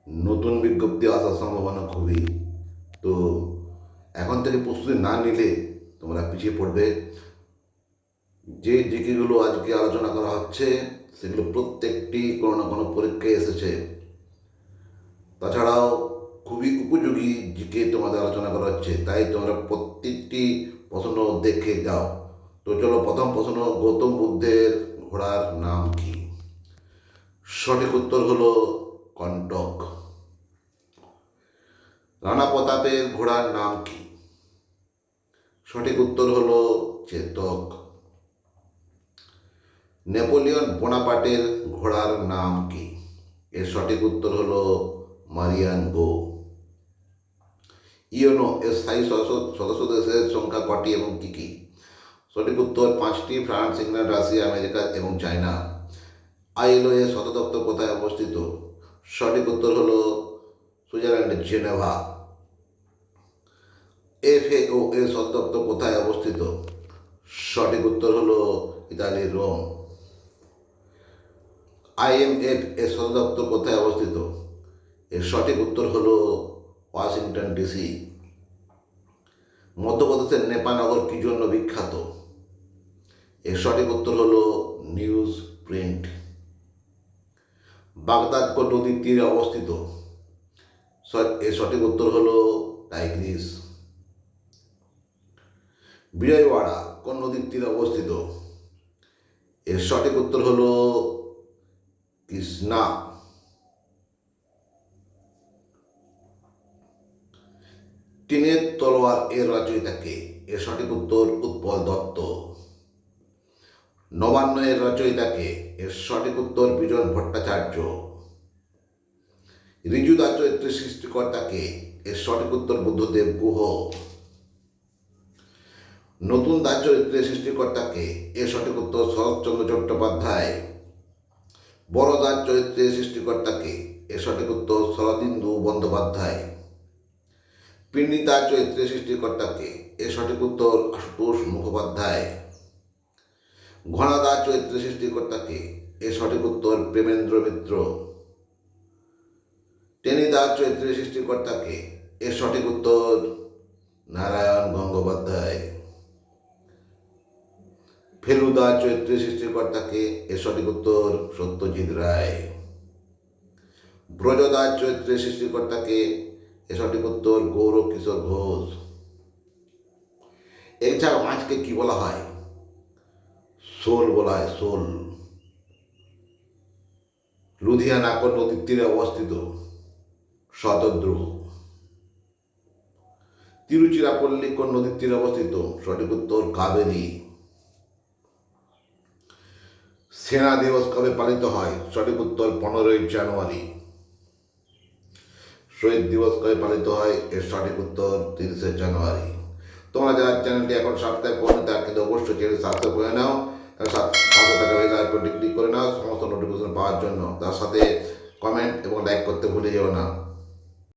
নতুন বিজ্ঞপ্তি আসার সম্ভাবনা খুবই। তো এখন থেকে প্রস্তুতি না নিলে তোমরা পিছিয়ে পড়বে। যে জিকেগুলো আজকে আলোচনা করা হচ্ছে সেগুলো প্রত্যেকটি কোনো না কোনো পরীক্ষায় এসেছে। তাছাড়াও খুবই উপযোগী জিকে তোমাদের আলোচনা করা হচ্ছে, তাই তোমরা প্রত্যেকটি প্রশ্ন দেখে যাও। তো চলো, প্রথম প্রশ্ন, গৌতম বুদ্ধের ঘোড়ার নাম কি? সঠিক উত্তর হলো কণ্টক। রানা প্রতাপের ঘোড়ার নাম কি? সঠিক উত্তর হলো চেতক। নেপোলিয়ন বোনাপার্টের ঘোড়ার নাম কি? এর সঠিক উত্তর হলো মারিয়ান গো। ইউনো এর স্থায়ী সদস্য দেশের সংখ্যা কটি এবং কি কি? সঠিক উত্তর 5টি। ফ্রান্স, ইংল্যান্ড, রাশিয়া, আমেরিকা এবং চায়না। আইএলও এর সদর দপ্তর কোথায় অবস্থিত? সঠিক উত্তর হলো সুইজারল্যান্ডের জেনেভা। এফএও এর সদর দপ্তর কোথায় অবস্থিত? সঠিক উত্তর হলো ইতালির রোম। আইএমএফ এর সদর দপ্তর কোথায় অবস্থিত? এর সঠিক উত্তর হলো ওয়াশিংটন ডিসি। মধ্যপ্রদেশের নেপানগর কি জন্য বিখ্যাত? এর সঠিক উত্তর হলো নিউজ প্রিন্ট। বাগদাদ কোন নদীর তীরে অবস্থিত? এর সঠিক উত্তর হলো টাইগ্রিস। বিজয়ওয়াড়া কোন নদীর তীরে অবস্থিত? এর সঠিক উত্তর হলো কৃষ্ণা। টিনের তলোয়ার এর রচয়িতা কে? এর সঠিক উত্তর উৎপল দত্ত। নবান্ন এর রচয়িতা কে? এর সঠিক উত্তর বিজন ভট্টাচার্য। ঋজুদা চরিত্রের সৃষ্টিকর্তা কে? এর সঠিক উত্তর বুদ্ধদেব গুহ। নতুন দা চরিত্রের সৃষ্টিকর্তা কে? এর সঠিক উত্তর শরৎচন্দ্র চট্টোপাধ্যায়। বড় দা চরিত্রের সৃষ্টিকর্তা কে? এর সঠিক উত্তর শরদিন্দু বন্দ্যোপাধ্যায়। পিন্ডিতা চরিত্রের সৃষ্টিকর্তা কে? এর সঠিক উত্তর আশুতোষ মুখোপাধ্যায়। ঘনাদা চরিত্রের সৃষ্টিকর্তা কে? এর সঠিক উত্তর প্রেমেন্দ্র মিত্র। টেনিদা চরিত্রের সৃষ্টিকর্তা কে? এর সঠিক উত্তর নারায়ণ গঙ্গোপাধ্যায়। ফেলুদা চরিত্রের সৃষ্টিকর্তা কে? এর সঠিক উত্তর সত্যজিৎ রায়। ব্রজদা চরিত্রের সৃষ্টিকর্তা কে? এর সঠিক উত্তর গৌরব কিশোর ঘোষ। এছাড়া মাছকে কি বলা হয়? শোল বলা হয়, শোল। লুধিয়ানা কোন নদীর তীরে অবস্থিত? শতদ্রু। তিরুচিরাপল্লী কোন নদীর তীরে অবস্থিত? সঠিক উত্তর কাবেরী। সেনা দিবস কবে পালিত হয়? সঠিক উত্তর 15ই জানুয়ারি। শহীদ দিবস কবে পালিত হয়? এর সঠিক উত্তর 30শে জানুয়ারি। তোমরা যারা চ্যানেলটি এখন সাবস্ক্রাইব করবে তার কিন্তু অবশ্যই চ্যানেল সাবস্ক্রাইব করে নাও। পাশে থাকা বেল আইকনটি ক্লিক করে নাও সমস্ত নোটিফিকেশন পাওয়ার জন্য। তার সাথে কমেন্ট এবং লাইক করতে ভুলে যেও না।